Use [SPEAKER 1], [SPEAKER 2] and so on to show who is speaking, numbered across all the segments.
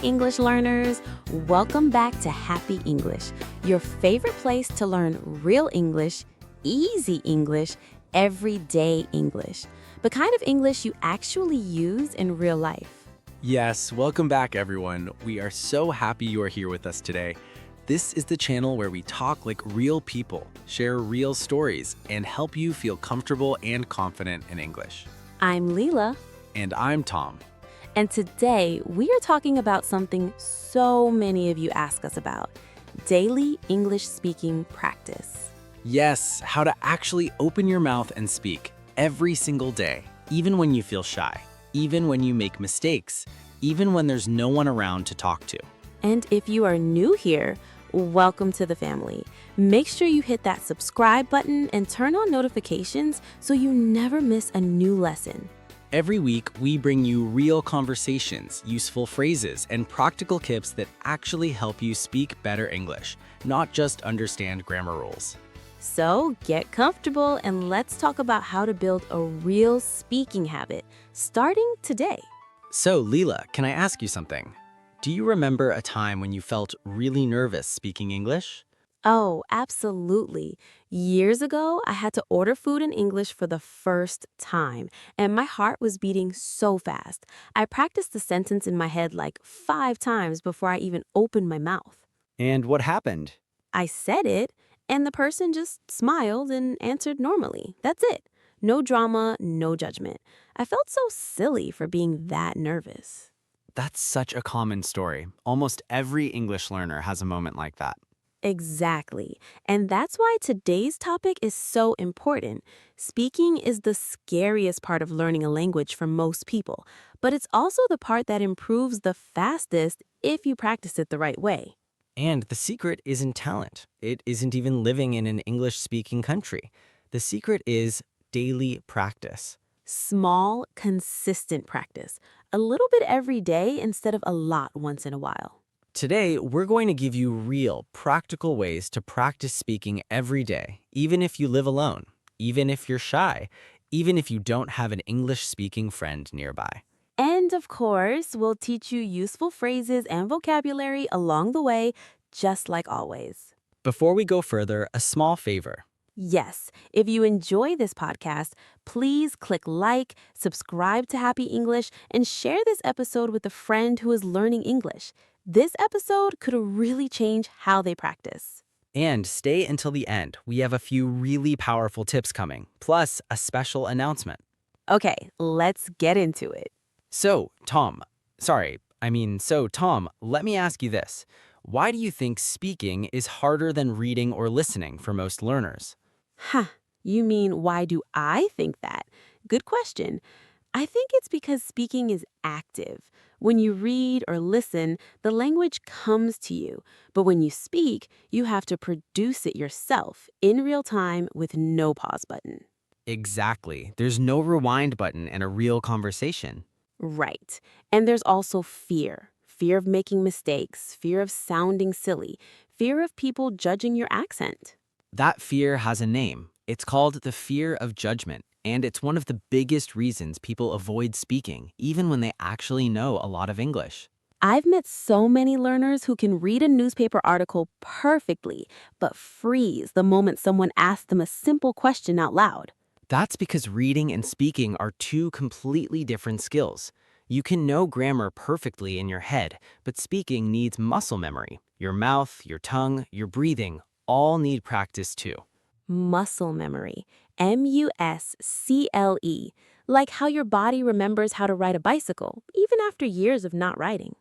[SPEAKER 1] English learners. Welcome back to Happy English, your favorite place to learn real English, easy English, everyday English, the kind of English you actually use in real life.
[SPEAKER 2] Yes, welcome back everyone. We are so happy you are here with us today. This is the channel where we talk like real people, share real stories, and help you feel comfortable and confident in English.
[SPEAKER 1] I'm Leela.
[SPEAKER 2] And I'm Tom.
[SPEAKER 1] And today we are talking about something so many of you ask us about, daily English speaking practice.
[SPEAKER 2] Yes, how to actually open your mouth and speak every single day, even when you feel shy, even when you make mistakes, even when there's no one around to talk to.
[SPEAKER 1] And if you are new here, welcome to the family. Make sure you hit that subscribe button and turn on notifications so you never miss a new lesson.
[SPEAKER 2] Every week, we bring you real conversations, useful phrases, and practical tips that actually help you speak better English, not just understand grammar rules.
[SPEAKER 1] So get comfortable and let's talk about how to build a real speaking habit, starting today.
[SPEAKER 2] So, Leela, can I ask you something? Do you remember a time when you felt really nervous speaking English?
[SPEAKER 1] Oh, absolutely. Years ago, I had to order food in English for the first time, and my heart was beating so fast. I practiced the sentence in my head like 5 times before I even opened my mouth.
[SPEAKER 2] And what happened?
[SPEAKER 1] I said it, and the person just smiled and answered normally. That's it. No drama, no judgment. I felt so silly for being that nervous.
[SPEAKER 2] That's such a common story. Almost every English learner has a moment like that.
[SPEAKER 1] Exactly. And that's why today's topic is so important. Speaking is the scariest part of learning a language for most people, but it's also the part that improves the fastest if you practice it the right way.
[SPEAKER 3] And the secret isn't talent. It isn't even living in an English-speaking country. The secret is daily practice.
[SPEAKER 1] Small, consistent practice. A little bit every day instead of a lot once in a while.
[SPEAKER 3] Today, we're going to give you real, practical ways to practice speaking every day, even if you live alone, even if you're shy, even if you don't have an English-speaking friend nearby.
[SPEAKER 1] And of course, we'll teach you useful phrases and vocabulary along the way, just like always.
[SPEAKER 3] Before we go further, a small favor.
[SPEAKER 1] Yes, if you enjoy this podcast, please click like, subscribe to Happy English, and share this episode with a friend who is learning English. This episode could really change how they practice.
[SPEAKER 3] And stay until the end. We have a few really powerful tips coming, plus a special announcement.
[SPEAKER 1] Okay, let's get into it.
[SPEAKER 3] So, Tom, let me ask you this. Why do you think speaking is harder than reading or listening for most learners?
[SPEAKER 1] You mean why do I think that? Good question. I think it's because speaking is active. When you read or listen, the language comes to you. But when you speak, you have to produce it yourself in real time with no pause button.
[SPEAKER 3] Exactly. There's no rewind button in a real conversation.
[SPEAKER 1] Right. And there's also fear. Fear of making mistakes, fear of sounding silly, fear of people judging your accent.
[SPEAKER 3] That fear has a name. It's called the fear of judgment, and it's one of the biggest reasons people avoid speaking, even when they actually know a lot of English.
[SPEAKER 1] I've met so many learners who can read a newspaper article perfectly, but freeze the moment someone asks them a simple question out loud.
[SPEAKER 3] That's because reading and speaking are two completely different skills. You can know grammar perfectly in your head, but speaking needs muscle memory. Your mouth, your tongue, your breathing all need practice too.
[SPEAKER 1] Muscle memory, M-U-S-C-L-E, like how your body remembers how to ride a bicycle, even after years of not riding.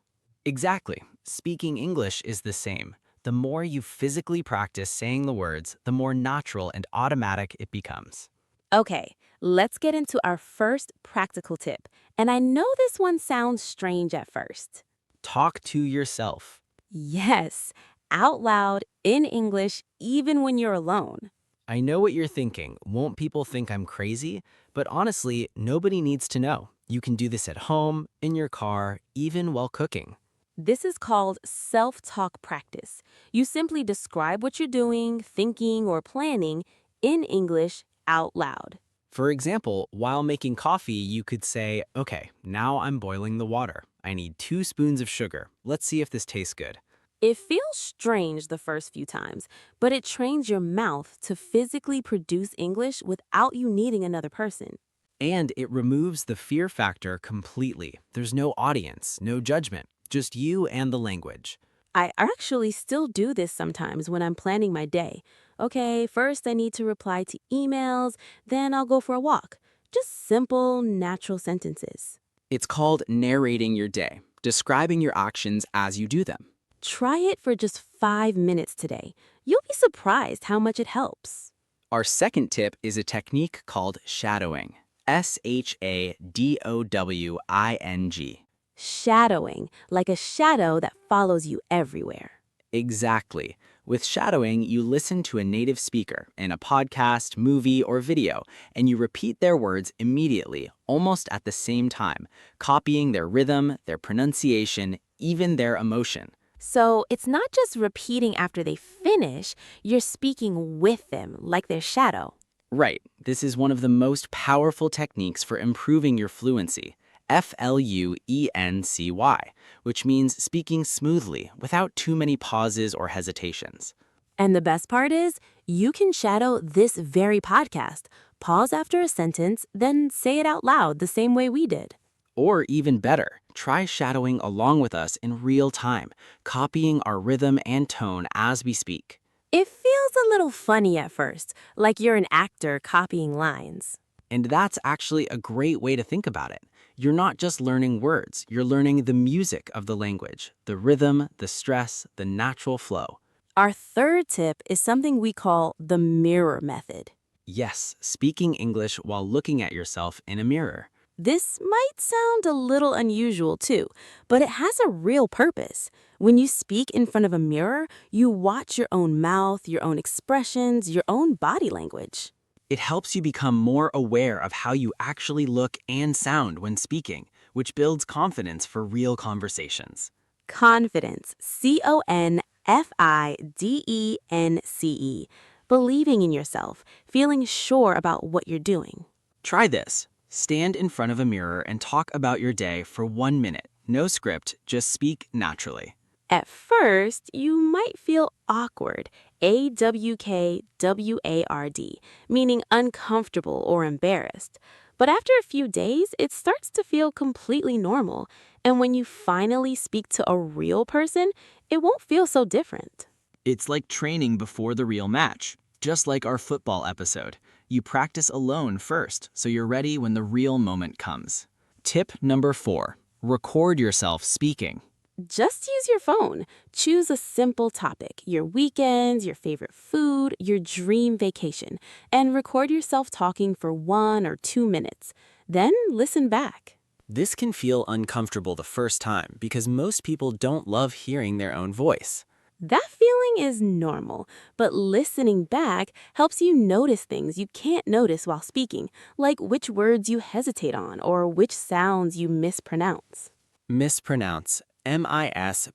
[SPEAKER 3] Exactly. Speaking English is the same. The more you physically practice saying the words, the more natural and automatic it becomes.
[SPEAKER 1] Okay, let's get into our first practical tip. And I know this one sounds strange at first.
[SPEAKER 3] Talk to yourself.
[SPEAKER 1] Yes, out loud, in English, even when you're alone.
[SPEAKER 3] I know what you're thinking. Won't people think I'm crazy? But honestly, nobody needs to know. You can do this at home, in your car, even while cooking.
[SPEAKER 1] This is called self-talk practice. You simply describe what you're doing, thinking, or planning in English out loud.
[SPEAKER 3] For example, while making coffee, you could say, okay, now I'm boiling the water. I need 2 spoons of sugar. Let's see if this tastes good.
[SPEAKER 1] It feels strange the first few times, but it trains your mouth to physically produce English without you needing another person.
[SPEAKER 3] And it removes the fear factor completely. There's no audience, no judgment, just you and the language.
[SPEAKER 1] I actually still do this sometimes when I'm planning my day. Okay, first I need to reply to emails, then I'll go for a walk. Just simple, natural sentences.
[SPEAKER 4] It's called narrating your day, describing your actions as you do them.
[SPEAKER 1] Try it for just 5 minutes today. You'll be surprised how much it helps.
[SPEAKER 4] Our second tip is a technique called shadowing. Shadowing.
[SPEAKER 1] Shadowing, like a shadow that follows you everywhere.
[SPEAKER 4] Exactly. With shadowing, you listen to a native speaker in a podcast, movie, or video, and you repeat their words immediately, almost at the same time, copying their rhythm, their pronunciation, even their emotion.
[SPEAKER 1] So it's not just repeating after they finish, you're speaking with them, like their shadow.
[SPEAKER 4] Right. This is one of the most powerful techniques for improving your fluency. Fluency, which means speaking smoothly without too many pauses or hesitations.
[SPEAKER 1] And the best part is, you can shadow this very podcast. Pause after a sentence, then say it out loud the same way we did.
[SPEAKER 4] Or even better, try shadowing along with us in real time, copying our rhythm and tone as we speak.
[SPEAKER 1] It feels a little funny at first, like you're an actor copying lines.
[SPEAKER 4] And that's actually a great way to think about it. You're not just learning words, you're learning the music of the language, the rhythm, the stress, the natural flow.
[SPEAKER 1] Our third tip is something we call the mirror method.
[SPEAKER 4] Yes, speaking English while looking at yourself in a mirror.
[SPEAKER 1] This might sound a little unusual too, but it has a real purpose. When you speak in front of a mirror, you watch your own mouth, your own expressions, your own body language.
[SPEAKER 4] It helps you become more aware of how you actually look and sound when speaking, which builds confidence for real conversations.
[SPEAKER 1] Confidence, Confidence. Believing in yourself, feeling sure about what you're doing.
[SPEAKER 4] Try this. Stand in front of a mirror and talk about your day for 1 minute. No script, just speak naturally.
[SPEAKER 1] At first, you might feel awkward, AWKWARD, meaning uncomfortable or embarrassed. But after a few days, it starts to feel completely normal. And when you finally speak to a real person, it won't feel so different.
[SPEAKER 4] It's like training before the real match, just like our football episode. You practice alone first, so you're ready when the real moment comes. Tip number 4, record yourself speaking.
[SPEAKER 1] Just use your phone. Choose a simple topic, your weekends, your favorite food, your dream vacation, and record yourself talking for 1 or 2 minutes. Then listen back.
[SPEAKER 2] This can feel uncomfortable the first time because most people don't love hearing their own voice.
[SPEAKER 1] That feeling is normal, but listening back helps you notice things you can't notice while speaking, like which words you hesitate on or which sounds you mispronounce.
[SPEAKER 2] Mispronounce, mispronounce,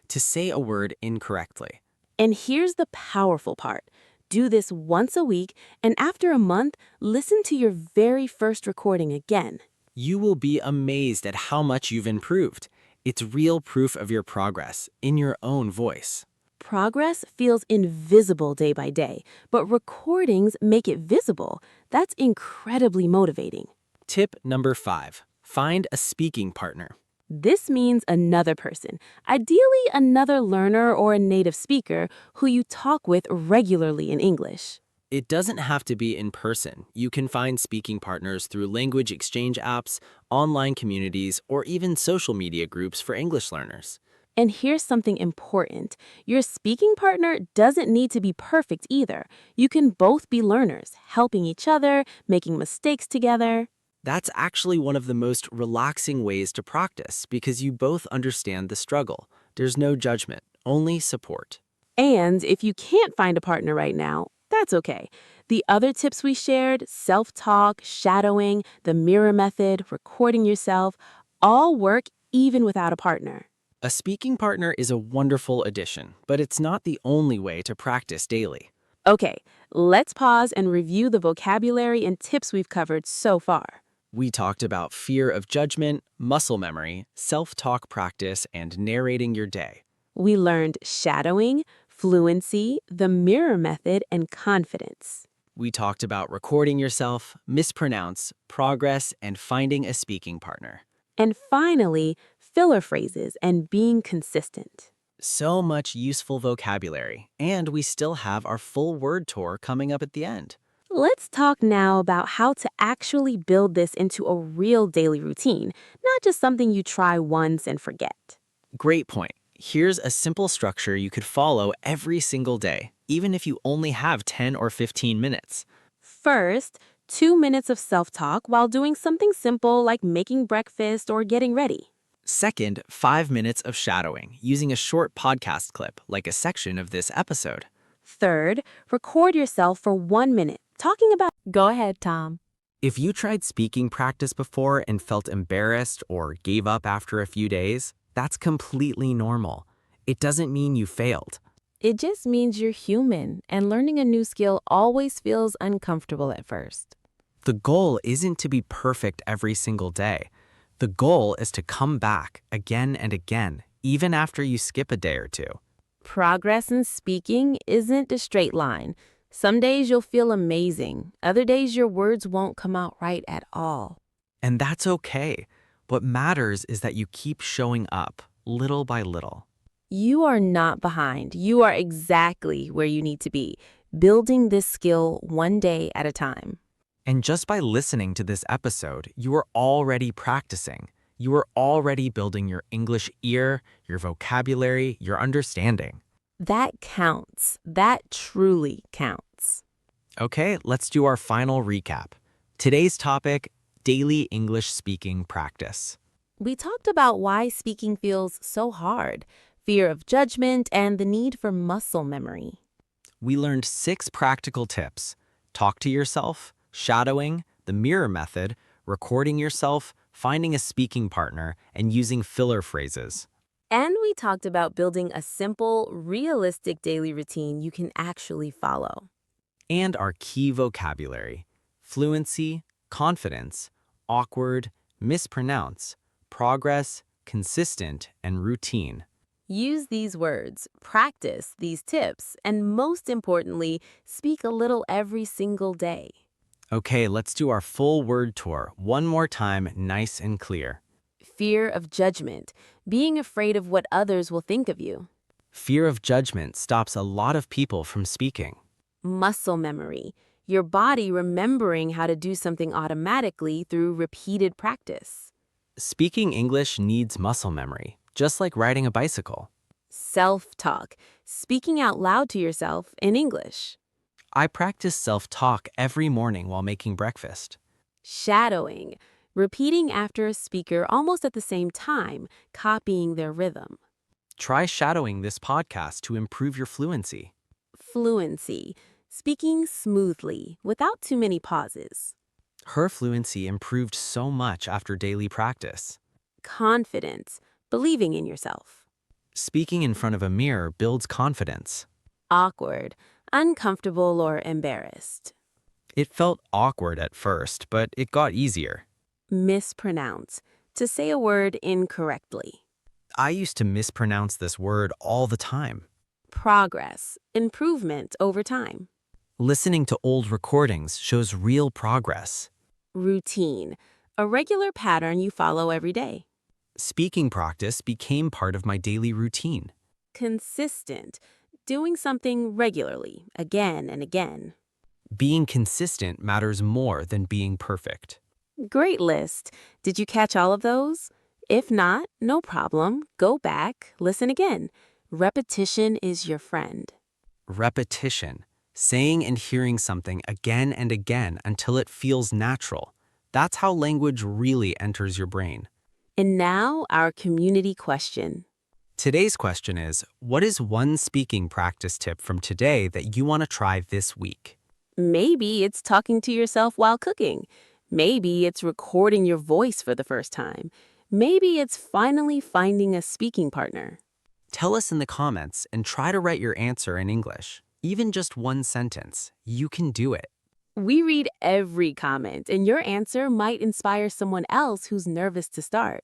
[SPEAKER 2] to say a word incorrectly.
[SPEAKER 1] And here's the powerful part. Do this once a week, and after a month, listen to your very first recording again.
[SPEAKER 2] You will be amazed at how much you've improved. It's real proof of your progress in your own voice.
[SPEAKER 1] Progress feels invisible day by day, but recordings make it visible. That's incredibly motivating.
[SPEAKER 2] Tip number 5, find a speaking partner.
[SPEAKER 1] This means another person, ideally another learner or a native speaker who you talk with regularly in English.
[SPEAKER 2] It doesn't have to be in person. You can find speaking partners through language exchange apps, online communities, or even social media groups for English learners.
[SPEAKER 1] And here's something important. Your speaking partner doesn't need to be perfect either. You can both be learners, helping each other, making mistakes together.
[SPEAKER 2] That's actually one of the most relaxing ways to practice because you both understand the struggle. There's no judgment, only support.
[SPEAKER 1] And if you can't find a partner right now, that's okay. The other tips we shared, self-talk, shadowing, the mirror method, recording yourself, all work even without a partner.
[SPEAKER 2] A speaking partner is a wonderful addition, but it's not the only way to practice daily.
[SPEAKER 1] Okay, let's pause and review the vocabulary and tips we've covered so far.
[SPEAKER 4] We talked about fear of judgment, muscle memory, self-talk practice, and narrating your day.
[SPEAKER 1] We learned shadowing, fluency, the mirror method, and confidence.
[SPEAKER 4] We talked about recording yourself, mispronounce, progress, and finding a speaking partner.
[SPEAKER 1] And finally, filler phrases and being consistent.
[SPEAKER 4] So much useful vocabulary, and we still have our full word tour coming up at the end.
[SPEAKER 1] Let's talk now about how to actually build this into a real daily routine, not just something you try once and forget.
[SPEAKER 4] Great point. Here's a simple structure you could follow every single day, even if you only have 10 or 15 minutes.
[SPEAKER 1] First, 2 minutes of self-talk while doing something simple like making breakfast or getting ready.
[SPEAKER 4] Second, 5 minutes of shadowing, using a short podcast clip, like a section of this episode.
[SPEAKER 1] Third, record yourself for 1 minute, talking about. Go ahead, Tom.
[SPEAKER 3] If you tried speaking practice before and felt embarrassed or gave up after a few days, that's completely normal. It doesn't mean you failed.
[SPEAKER 5] It just means you're human, and learning a new skill always feels uncomfortable at first.
[SPEAKER 3] The goal isn't to be perfect every single day. The goal is to come back again and again, even after you skip a day or two.
[SPEAKER 5] Progress in speaking isn't a straight line. Some days you'll feel amazing. Other days your words won't come out right at all.
[SPEAKER 3] And that's okay. What matters is that you keep showing up, little by little.
[SPEAKER 5] You are not behind. You are exactly where you need to be, building this skill one day at a time.
[SPEAKER 3] And just by listening to this episode, you are already practicing. You are already building your English ear, your vocabulary, your understanding.
[SPEAKER 5] That counts. That truly counts.
[SPEAKER 3] Okay, let's do our final recap. Today's topic, daily English speaking practice.
[SPEAKER 5] We talked about why speaking feels so hard, fear of judgment, and the need for muscle memory.
[SPEAKER 3] We learned 6 practical tips. Talk to yourself, shadowing, the mirror method, recording yourself, finding a speaking partner, and using filler phrases.
[SPEAKER 5] And we talked about building a simple, realistic daily routine you can actually follow.
[SPEAKER 3] And our key vocabulary: fluency, confidence, awkward, mispronounce, progress, consistent, and routine.
[SPEAKER 5] Use these words, practice these tips, and most importantly, speak a little every single day.
[SPEAKER 3] Okay, let's do our full word tour one more time, nice and clear.
[SPEAKER 5] Fear of judgment, being afraid of what others will think of you.
[SPEAKER 3] Fear of judgment stops a lot of people from speaking.
[SPEAKER 5] Muscle memory, your body remembering how to do something automatically through repeated practice.
[SPEAKER 3] Speaking English needs muscle memory, just like riding a bicycle.
[SPEAKER 5] Self-talk, speaking out loud to yourself in English.
[SPEAKER 3] I practice self-talk every morning while making breakfast.
[SPEAKER 5] Shadowing, repeating after a speaker almost at the same time, copying their rhythm.
[SPEAKER 3] Try shadowing this podcast to improve your fluency.
[SPEAKER 5] Fluency, speaking smoothly without too many pauses.
[SPEAKER 3] Her fluency improved so much after daily practice.
[SPEAKER 5] Confidence, believing in yourself.
[SPEAKER 3] Speaking in front of a mirror builds confidence.
[SPEAKER 5] Awkward, uncomfortable or embarrassed.
[SPEAKER 3] It felt awkward at first, but it got easier.
[SPEAKER 5] Mispronounce, to say a word incorrectly.
[SPEAKER 3] I used to mispronounce this word all the time.
[SPEAKER 5] Progress, improvement over time.
[SPEAKER 3] Listening to old recordings shows real progress.
[SPEAKER 5] Routine, a regular pattern you follow every day.
[SPEAKER 3] Speaking practice became part of my daily routine.
[SPEAKER 5] Consistent, doing something regularly, again and again.
[SPEAKER 3] Being consistent matters more than being perfect.
[SPEAKER 5] Great list. Did you catch all of those? If not, no problem. Go back, listen again. Repetition is your friend.
[SPEAKER 3] Repetition. Saying and hearing something again and again until it feels natural. That's how language really enters your brain.
[SPEAKER 5] And now, our community question.
[SPEAKER 3] Today's question is, what is one speaking practice tip from today that you want to try this week?
[SPEAKER 5] Maybe it's talking to yourself while cooking. Maybe it's recording your voice for the first time. Maybe it's finally finding a speaking partner.
[SPEAKER 3] Tell us in the comments and try to write your answer in English. Even just one sentence. You can do it.
[SPEAKER 5] We read every comment, and your answer might inspire someone else who's nervous to start.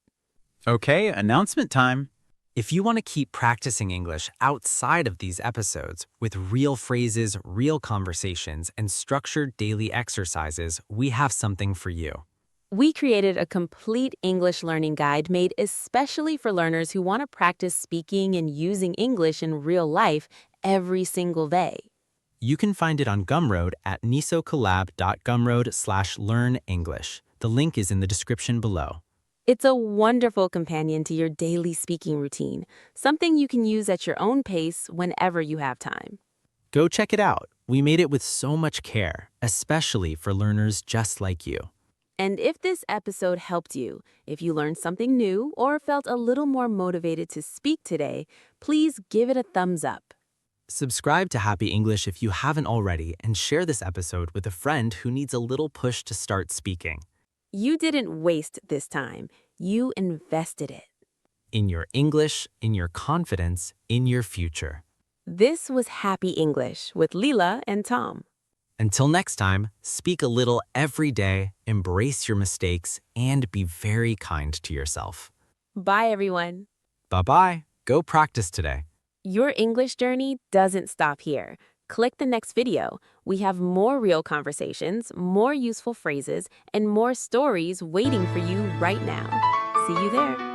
[SPEAKER 4] Okay, announcement time.
[SPEAKER 3] If you want to keep practicing English outside of these episodes with real phrases, real conversations, and structured daily exercises, we have something for you.
[SPEAKER 5] We created a complete English learning guide made especially for learners who want to practice speaking and using English in real life every single day.
[SPEAKER 3] You can find it on Gumroad at nisocollab.gumroad/learnenglish. The link is in the description below.
[SPEAKER 5] It's a wonderful companion to your daily speaking routine, something you can use at your own pace whenever you have time.
[SPEAKER 3] Go check it out. We made it with so much care, especially for learners just like you.
[SPEAKER 5] And if this episode helped you, if you learned something new or felt a little more motivated to speak today, please give it a thumbs up.
[SPEAKER 3] Subscribe to Happy English if you haven't already, and share this episode with a friend who needs a little push to start speaking.
[SPEAKER 5] You didn't waste this time. You invested it.
[SPEAKER 3] In your English, in your confidence, in your future.
[SPEAKER 5] This was Happy English with Leela and Tom.
[SPEAKER 3] Until next time, speak a little every day, embrace your mistakes, and be very kind to yourself.
[SPEAKER 5] Bye, everyone.
[SPEAKER 3] Bye-bye. Go practice today.
[SPEAKER 5] Your English journey doesn't stop here. Click the next video. We have more real conversations, more useful phrases, and more stories waiting for you right now. See you there.